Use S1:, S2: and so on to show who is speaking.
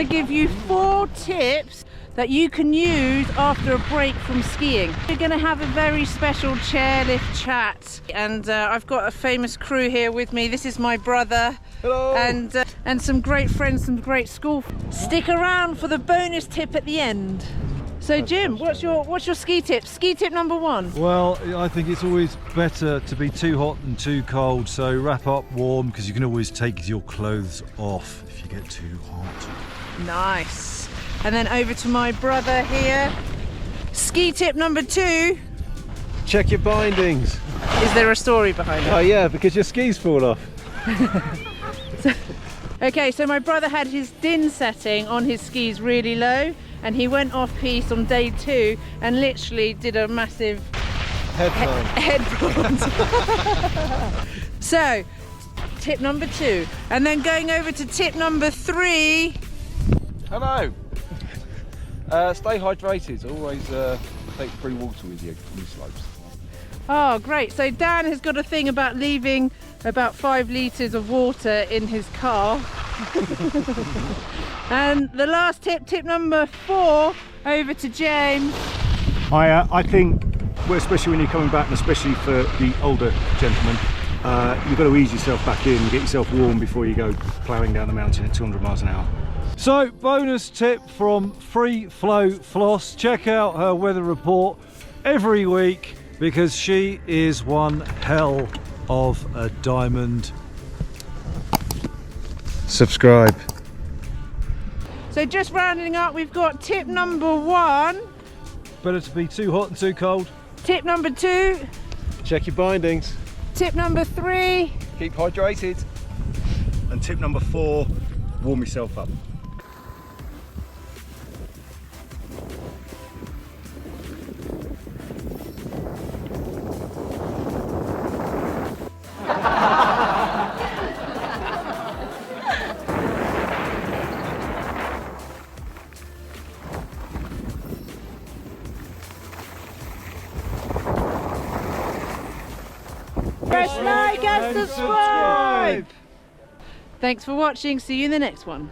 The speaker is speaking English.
S1: to give you 4 tips that you can use after a break from skiing. We're going to have a very special chairlift chat, and I've got a famous crew here with me. This is my brother.
S2: Hello.
S1: And some great friends, some great school. Stick around for the bonus tip at the end. So Jim, what's your ski tip? Ski tip number 1.
S2: Well, I think it's always better to be too hot than too cold, so wrap up warm, because you can always take your clothes off if you get too hot.
S1: Nice. And then over to my brother here. Ski tip number 2.
S3: Check your bindings.
S1: Is there a story behind it?
S3: Oh yeah, because your skis fall off.
S1: Okay, so my brother had his DIN setting on his skis really low, and he went off piste on day 2 and literally did a massive head plant. So, tip number 2, and then going over to tip number 3.
S3: Hello. Stay hydrated. Always take free water with you on the slopes.
S1: Oh, great. So Dan has got a thing about leaving about 5 litres of water in his car. And the last tip, tip number 4, over to James.
S4: I think, well, especially when you're coming back, and especially for the older gentlemen, you've got to ease yourself back in, get yourself warm before you go ploughing down the mountain at 200 miles an hour.
S2: So, bonus tip from Free Flow Floss. Check out her weather report every week, because she is one hell of a diamond.
S3: Subscribe.
S1: So just rounding up, we've got tip number 1.
S2: Better to be too hot and too cold.
S1: Tip number 2.
S3: Check your bindings.
S1: Tip number 3.
S3: Keep hydrated.
S4: And tip number 4, warm yourself up.
S1: Press like and subscribe. Thanks for watching. See you in the next one.